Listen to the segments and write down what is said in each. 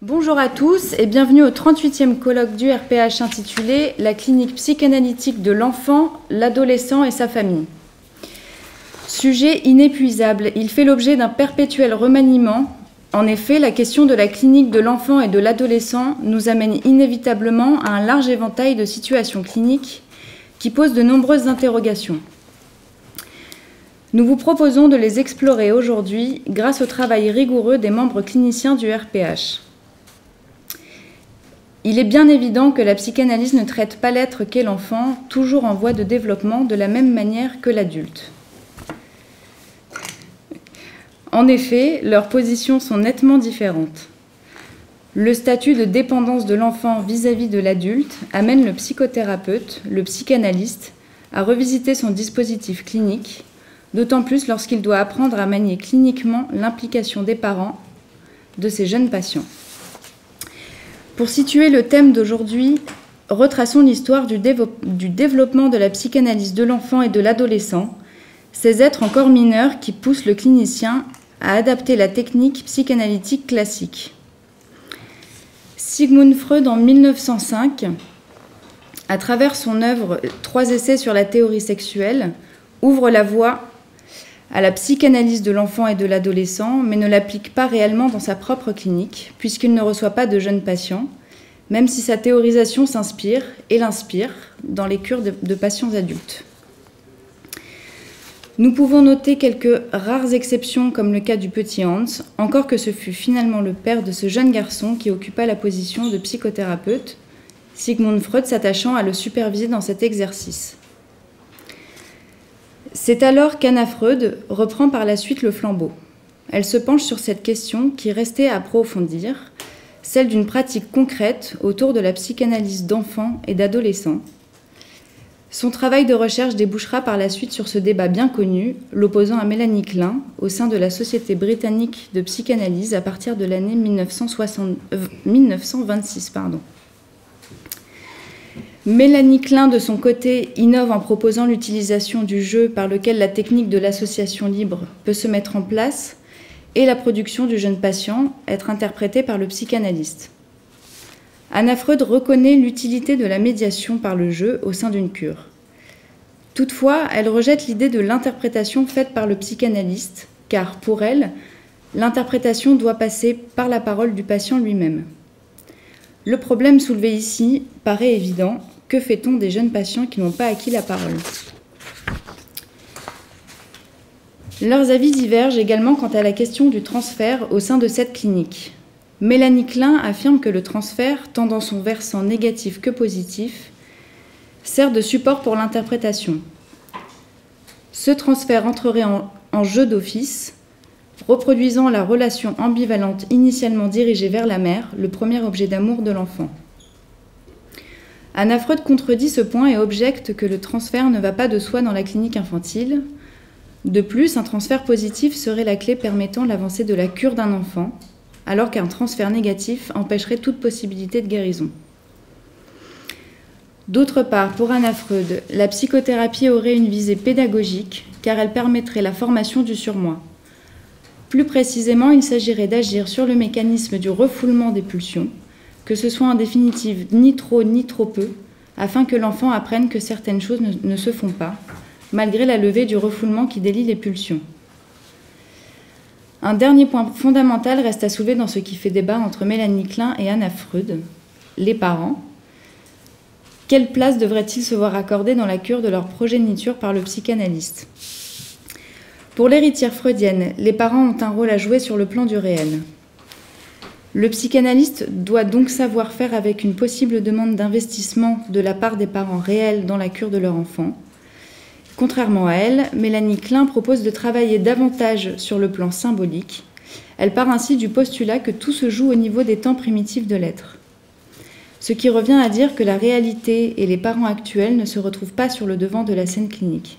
Bonjour à tous et bienvenue au 38e colloque du RPH intitulé « La clinique psychanalytique de l'enfant, l'adolescent et sa famille ». Sujet inépuisable, il fait l'objet d'un perpétuel remaniement. En effet, la question de la clinique de l'enfant et de l'adolescent nous amène inévitablement à un large éventail de situations cliniques qui posent de nombreuses interrogations. Nous vous proposons de les explorer aujourd'hui grâce au travail rigoureux des membres cliniciens du RPH. Il est bien évident que la psychanalyse ne traite pas l'être qu'est l'enfant, toujours en voie de développement, de la même manière que l'adulte. En effet, leurs positions sont nettement différentes. Le statut de dépendance de l'enfant vis-à-vis de l'adulte amène le psychothérapeute, le psychanalyste, à revisiter son dispositif clinique, d'autant plus lorsqu'il doit apprendre à manier cliniquement l'implication des parents de ces jeunes patients. Pour situer le thème d'aujourd'hui, retraçons l'histoire du développement de la psychanalyse de l'enfant et de l'adolescent, ces êtres encore mineurs qui poussent le clinicien à adapter la technique psychanalytique classique. Sigmund Freud, en 1905, à travers son œuvre « 3 essais sur la théorie sexuelle », ouvre la voie à la psychanalyse de l'enfant et de l'adolescent, mais ne l'applique pas réellement dans sa propre clinique, puisqu'il ne reçoit pas de jeunes patients, même si sa théorisation s'inspire, et l'inspire, dans les cures de patients adultes. Nous pouvons noter quelques rares exceptions, comme le cas du petit Hans, encore que ce fut finalement le père de ce jeune garçon qui occupa la position de psychothérapeute, Sigmund Freud s'attachant à le superviser dans cet exercice. C'est alors qu'Anna Freud reprend par la suite le flambeau. Elle se penche sur cette question qui restait à approfondir, celle d'une pratique concrète autour de la psychanalyse d'enfants et d'adolescents. Son travail de recherche débouchera par la suite sur ce débat bien connu, l'opposant à Mélanie Klein au sein de la Société britannique de psychanalyse à partir de l'année 1926. Mélanie Klein, de son côté, innove en proposant l'utilisation du jeu par lequel la technique de l'association libre peut se mettre en place et la production du jeune patient être interprétée par le psychanalyste. Anna Freud reconnaît l'utilité de la médiation par le jeu au sein d'une cure. Toutefois, elle rejette l'idée de l'interprétation faite par le psychanalyste, car pour elle, l'interprétation doit passer par la parole du patient lui-même. Le problème soulevé ici paraît évident. Que fait-on des jeunes patients qui n'ont pas acquis la parole ? Leurs avis divergent également quant à la question du transfert au sein de cette clinique. Mélanie Klein affirme que le transfert, tant dans son versant négatif que positif, sert de support pour l'interprétation. Ce transfert entrerait en jeu d'office, reproduisant la relation ambivalente initialement dirigée vers la mère, le premier objet d'amour de l'enfant. Anna Freud contredit ce point et objecte que le transfert ne va pas de soi dans la clinique infantile. De plus, un transfert positif serait la clé permettant l'avancée de la cure d'un enfant, alors qu'un transfert négatif empêcherait toute possibilité de guérison. D'autre part, pour Anna Freud, la psychothérapie aurait une visée pédagogique, car elle permettrait la formation du surmoi. Plus précisément, il s'agirait d'agir sur le mécanisme du refoulement des pulsions, que ce soit en définitive ni trop peu, afin que l'enfant apprenne que certaines choses ne se font pas, malgré la levée du refoulement qui délie les pulsions. Un dernier point fondamental reste à soulever dans ce qui fait débat entre Mélanie Klein et Anna Freud, les parents. Quelle place devraient-ils se voir accorder dans la cure de leur progéniture par le psychanalyste ? Pour l'héritière freudienne, les parents ont un rôle à jouer sur le plan du réel. Le psychanalyste doit donc savoir faire avec une possible demande d'investissement de la part des parents réels dans la cure de leur enfant. Contrairement à elle, Mélanie Klein propose de travailler davantage sur le plan symbolique. Elle part ainsi du postulat que tout se joue au niveau des temps primitifs de l'être. Ce qui revient à dire que la réalité et les parents actuels ne se retrouvent pas sur le devant de la scène clinique.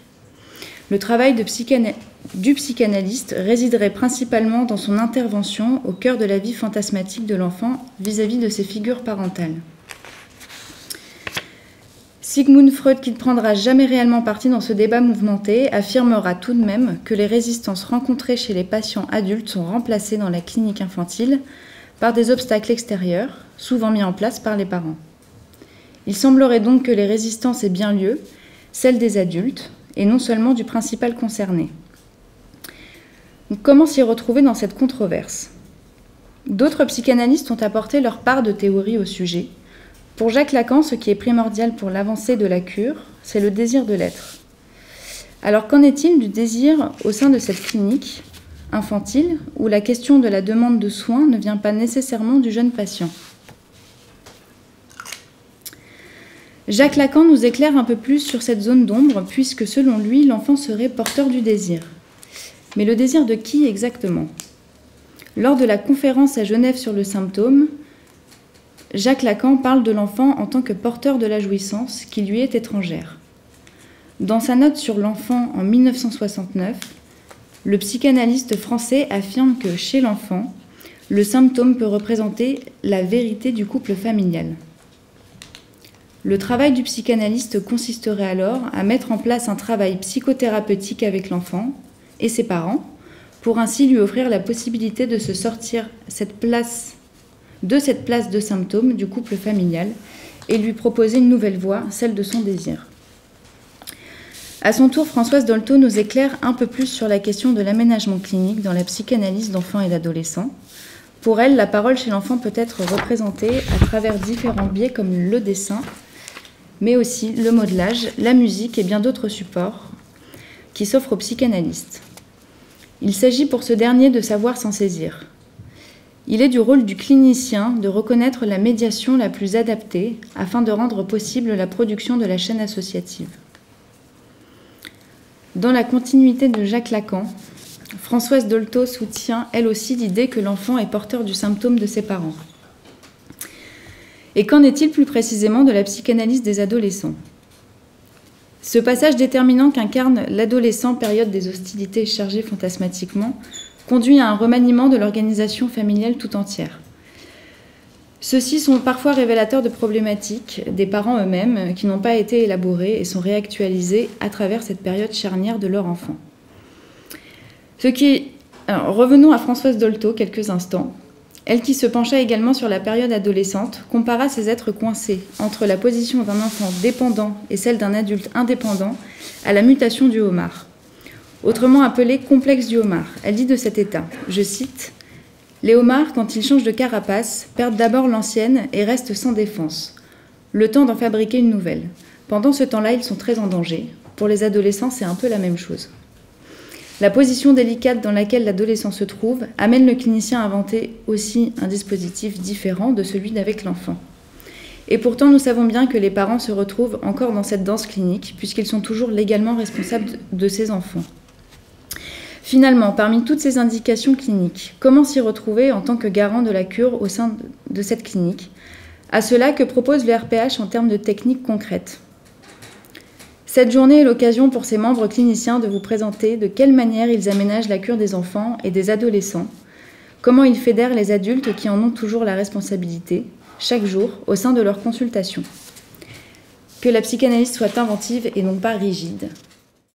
Le travail du psychanalyste résiderait principalement dans son intervention au cœur de la vie fantasmatique de l'enfant vis-à-vis de ses figures parentales. Sigmund Freud, qui ne prendra jamais réellement parti dans ce débat mouvementé, affirmera tout de même que les résistances rencontrées chez les patients adultes sont remplacées dans la clinique infantile par des obstacles extérieurs, souvent mis en place par les parents. Il semblerait donc que les résistances aient bien lieu, celles des adultes, et non seulement du principal concerné. Donc, comment s'y retrouver dans cette controverse ? D'autres psychanalystes ont apporté leur part de théorie au sujet. Pour Jacques Lacan, ce qui est primordial pour l'avancée de la cure, c'est le désir de l'être. Alors qu'en est-il du désir au sein de cette clinique infantile, où la question de la demande de soins ne vient pas nécessairement du jeune patient ? Jacques Lacan nous éclaire un peu plus sur cette zone d'ombre, puisque selon lui, l'enfant serait porteur du désir. Mais le désir de qui exactement ? Lors de la conférence à Genève sur le symptôme, Jacques Lacan parle de l'enfant en tant que porteur de la jouissance qui lui est étrangère. Dans sa note sur l'enfant en 1969, le psychanalyste français affirme que chez l'enfant, le symptôme peut représenter la vérité du couple familial. Le travail du psychanalyste consisterait alors à mettre en place un travail psychothérapeutique avec l'enfant et ses parents, pour ainsi lui offrir la possibilité de se sortir de cette place de symptôme du couple familial et lui proposer une nouvelle voie, celle de son désir. À son tour, Françoise Dolto nous éclaire un peu plus sur la question de l'aménagement clinique dans la psychanalyse d'enfants et d'adolescents. Pour elle, la parole chez l'enfant peut être représentée à travers différents biais comme le dessin, mais aussi le modelage, la musique et bien d'autres supports qui s'offrent aux psychanalystes. Il s'agit pour ce dernier de savoir s'en saisir. Il est du rôle du clinicien de reconnaître la médiation la plus adaptée afin de rendre possible la production de la chaîne associative. Dans la continuité de Jacques Lacan, Françoise Dolto soutient elle aussi l'idée que l'enfant est porteur du symptôme de ses parents. Et qu'en est-il plus précisément de la psychanalyse des adolescents ? Ce passage déterminant qu'incarne l'adolescent, période des hostilités chargées fantasmatiquement, conduit à un remaniement de l'organisation familiale tout entière. Ceux-ci sont parfois révélateurs de problématiques des parents eux-mêmes qui n'ont pas été élaborées et sont réactualisées à travers cette période charnière de leur enfant. Alors, revenons à Françoise Dolto quelques instants. Elle qui se pencha également sur la période adolescente, compara ces êtres coincés entre la position d'un enfant dépendant et celle d'un adulte indépendant à la mutation du homard, autrement appelé complexe du homard. Elle dit de cet état, je cite, « Les homards, quand ils changent de carapace, perdent d'abord l'ancienne et restent sans défense, le temps d'en fabriquer une nouvelle. Pendant ce temps-là, ils sont très en danger. Pour les adolescents, c'est un peu la même chose. » La position délicate dans laquelle l'adolescent se trouve amène le clinicien à inventer aussi un dispositif différent de celui d'avec l'enfant. Et pourtant, nous savons bien que les parents se retrouvent encore dans cette danse clinique, puisqu'ils sont toujours légalement responsables de ces enfants. Finalement, parmi toutes ces indications cliniques, comment s'y retrouver en tant que garant de la cure au sein de cette clinique ? À cela que propose le RPH en termes de techniques concrètes. Cette journée est l'occasion pour ses membres cliniciens de vous présenter de quelle manière ils aménagent la cure des enfants et des adolescents, comment ils fédèrent les adultes qui en ont toujours la responsabilité, chaque jour, au sein de leur consultation. Que la psychanalyse soit inventive et non pas rigide.